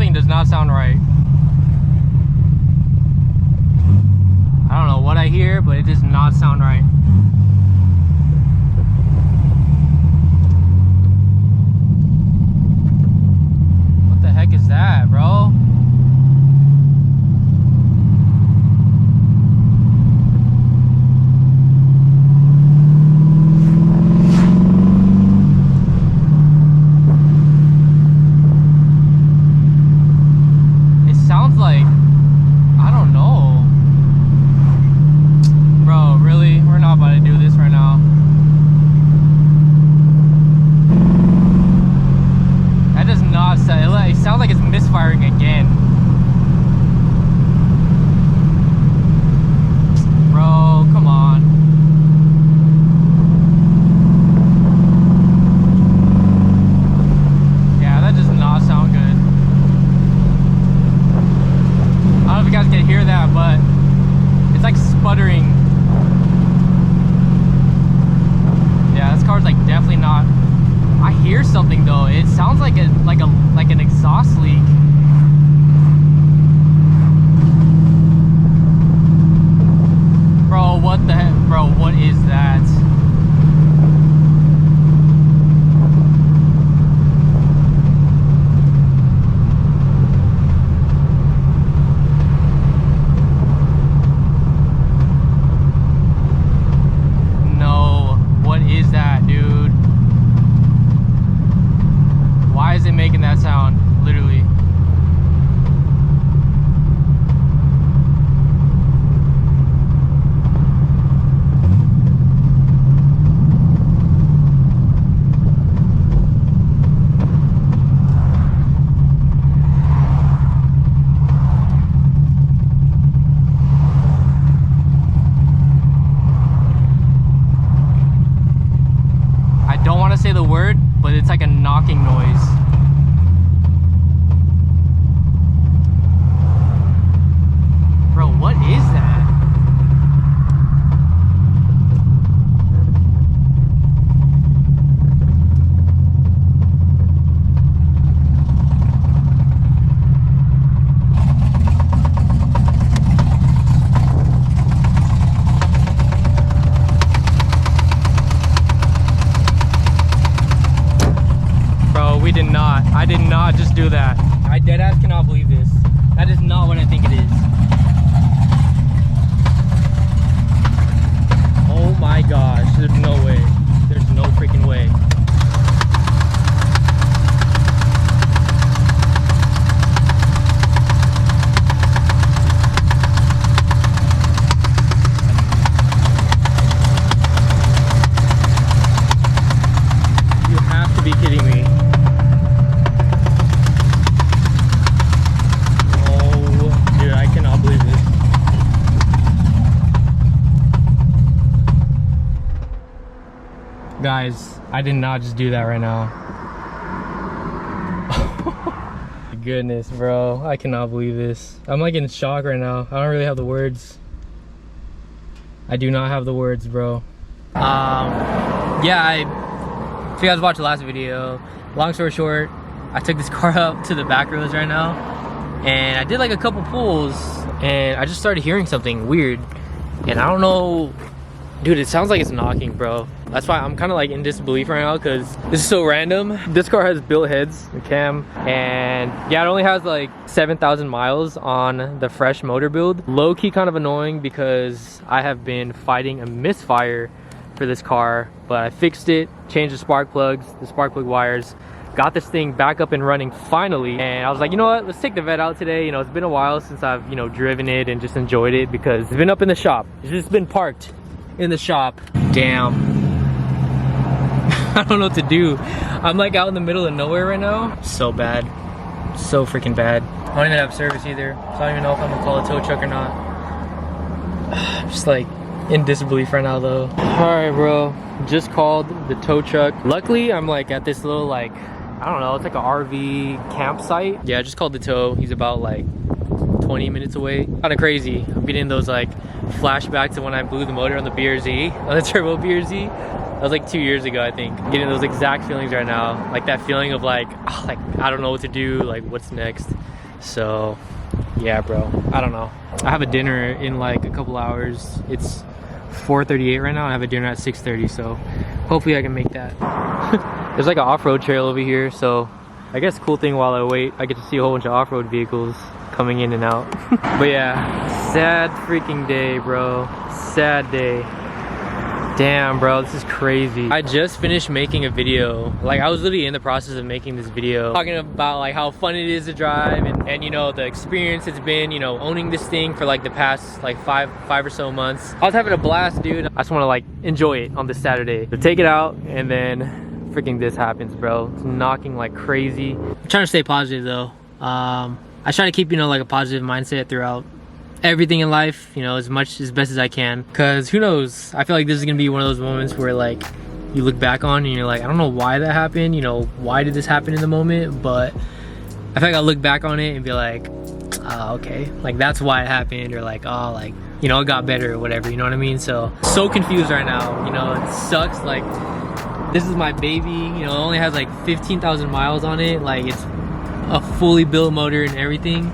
Something does not sound right. I don't know what I hear, but it does not sound right. What the heck is that, bro? It sounds like, I don't know. Bro, really? We're not about to do this right now. That does not sound, it sounds like it's misfiring again. Bro, come on. Yeah, that does not sound good. I don't know if you guys can hear that, but it's like sputtering. Yeah, this car's like definitely not. I hear something though. It sounds like an exhaust leak. Bro, what the heck? Bro, what is that? No, what is that, dude? Why is it making that sound? Literally. I don't want to say the word, but it's like a knocking noise. Bro, what is that? I did not just do that. I deadass cannot believe this. That is not what I think it is. Oh my gosh, there's no way. There's no freaking way. You have to be kidding me. Guys, I did not just do that right now. Goodness, bro. I cannot believe this. I'm like in shock right now. I don't really have the words. I do not have the words, bro. Yeah, if you guys watched the last video, long story short, I took this car up to the back roads right now, and I did like a couple pulls, and I just started hearing something weird, and I don't know. Dude, it sounds like it's knocking, bro. That's why I'm kind of like in disbelief right now, because this is so random. This car has built heads and cam, and yeah, it only has like 7,000 miles on the fresh motor build. Low-key kind of annoying because I have been fighting a misfire for this car, but I fixed it, changed the spark plugs, the spark plug wires, got this thing back up and running finally. And I was like, you know what, let's take the vet out today. You know, it's been a while since I've, you know, driven it and just enjoyed it, because it's been up in the shop. It's just been parked in the shop. Damn. I don't know what to do. I'm like out in the middle of nowhere right now. So bad. So freaking bad. I don't even have service either, so I don't even know if I'm gonna call a tow truck or not. I'm just like in disbelief right now though. Alright, bro, just called the tow truck. Luckily I'm like at this little, like, I don't know, it's like an RV campsite. Yeah, I just called the tow. He's about like 20 minutes away. Kind of crazy. I'm getting those like flashbacks of when I blew the motor on the BRZ, on the turbo BRZ. That was like 2 years ago, I think. I'm getting those exact feelings right now. Like that feeling of like I don't know what to do, like what's next. So yeah, bro, I don't know. I have a dinner in like a couple hours. It's 4:38 right now. I have a dinner at 6:30, so hopefully I can make that. There's like an off-road trail over here, so I guess cool thing while I wait, I get to see a whole bunch of off-road vehicles coming in and out. But yeah, sad freaking day, bro. Sad day. Damn, bro, this is crazy. I just finished making a video. Like, I was literally in the process of making this video, talking about like how fun it is to drive and you know, the experience it's been, you know, owning this thing for like the past like five or so months. I was having a blast, dude. I just want to like enjoy it on this Saturday. So take it out, and then freaking this happens, bro. It's knocking like crazy. I'm trying to stay positive though. I try to keep, you know, like a positive mindset throughout everything in life, you know, as best as I can, because who knows, I feel like this is gonna be one of those moments where like you look back on and you're like, I don't know why that happened, you know, why did this happen in the moment, but I feel like I'll look back on it and be like, oh, okay, like that's why it happened, or like, oh, like, you know, it got better or whatever, you know what I mean? So confused right now, you know, it sucks. Like, this is my baby, you know, it only has like 15,000 miles on it, like it's a fully built motor and everything,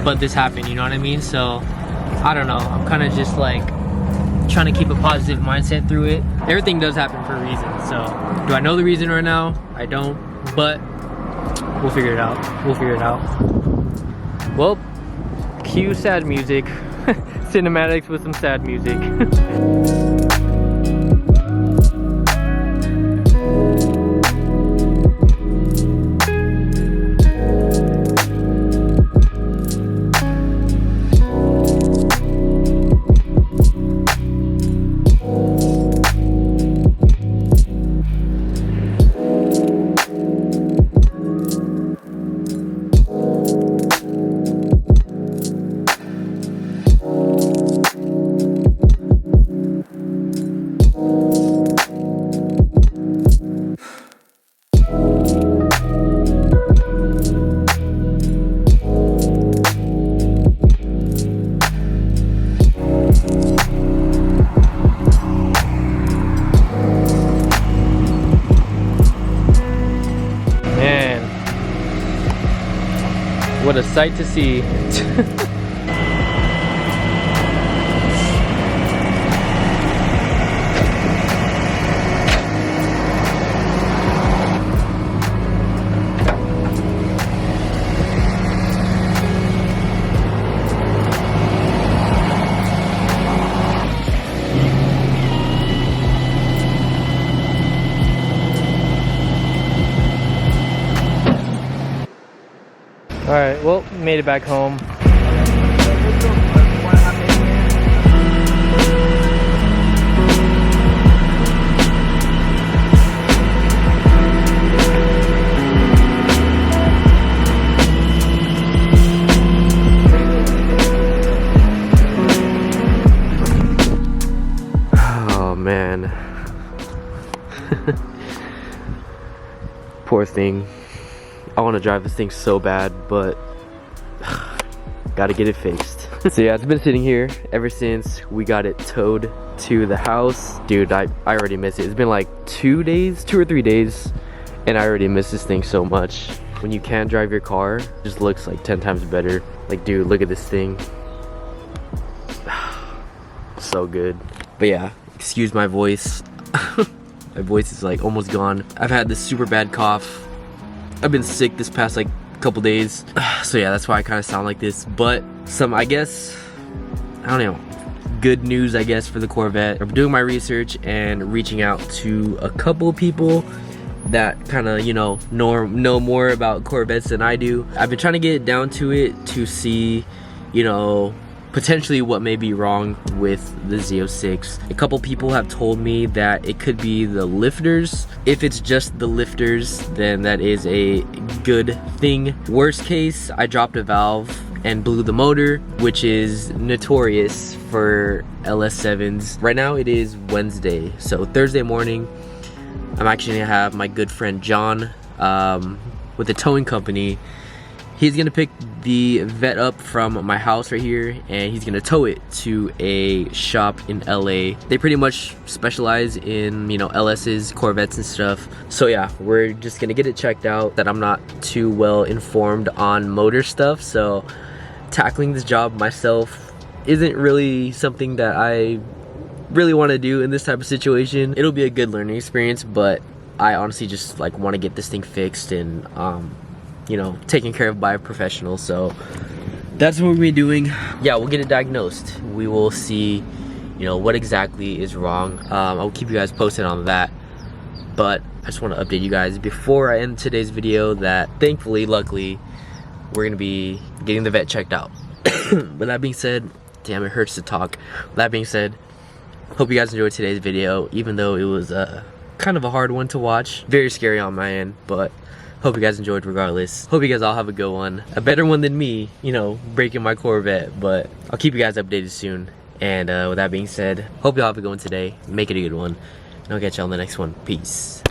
but this happened, you know what I mean? So I don't know, I'm kind of just like trying to keep a positive mindset through it. Everything does happen for a reason, so do I know the reason right now? I don't, but we'll figure it out. We'll figure it out. Well, cue sad music. Cinematics with some sad music. What a sight to see. All right, well, made it back home. Oh man. Poor thing. I want to drive this thing so bad, but gotta get it fixed. So yeah, it's been sitting here ever since we got it towed to the house. Dude, I already miss it. It's been like 2 or 3 days, and I already miss this thing so much. When you can't drive your car, it just looks like 10 times better. Like, dude, look at this thing. So good. But yeah, excuse my voice. My voice is like almost gone. I've had this super bad cough. I've been sick this past like couple days, so yeah, that's why I kind of sound like this. But some, I guess, I don't know, good news I guess for the Corvette. I'm doing my research and reaching out to a couple people that kind of, you know more about Corvettes than I do. I've been trying to get down to it to see, you know, potentially what may be wrong with the Z06. A couple people have told me that it could be the lifters. If it's just the lifters, then that is a good thing. Worst case, I dropped a valve and blew the motor, which is notorious for LS7s. Right now it is Wednesday, so Thursday morning I'm actually gonna have my good friend John with the towing company. He's gonna pick the vet up from my house right here, and he's gonna tow it to a shop in LA. They pretty much specialize in, you know, LS's, Corvettes and stuff. So yeah, we're just gonna get it checked out. That I'm not too well informed on motor stuff, so tackling this job myself isn't really something that I really want to do in this type of situation. It'll be a good learning experience, but I honestly just like want to get this thing fixed and you know, taken care of by a professional. So that's what we'll be doing. Yeah, we'll get it diagnosed. We will see, you know, what exactly is wrong. I'll keep you guys posted on that. But I just want to update you guys before I end today's video that thankfully, luckily, we're gonna be getting the vet checked out. With that being said, damn, it hurts to talk. With that being said, hope you guys enjoyed today's video, even though it was kind of a hard one to watch. Very scary on my end, but hope you guys enjoyed regardless. Hope you guys all have a good one. A better one than me, you know, breaking my Corvette, but I'll keep you guys updated soon. And with that being said, hope y'all have a good one today. Make it a good one. And I'll catch y'all on the next one. Peace.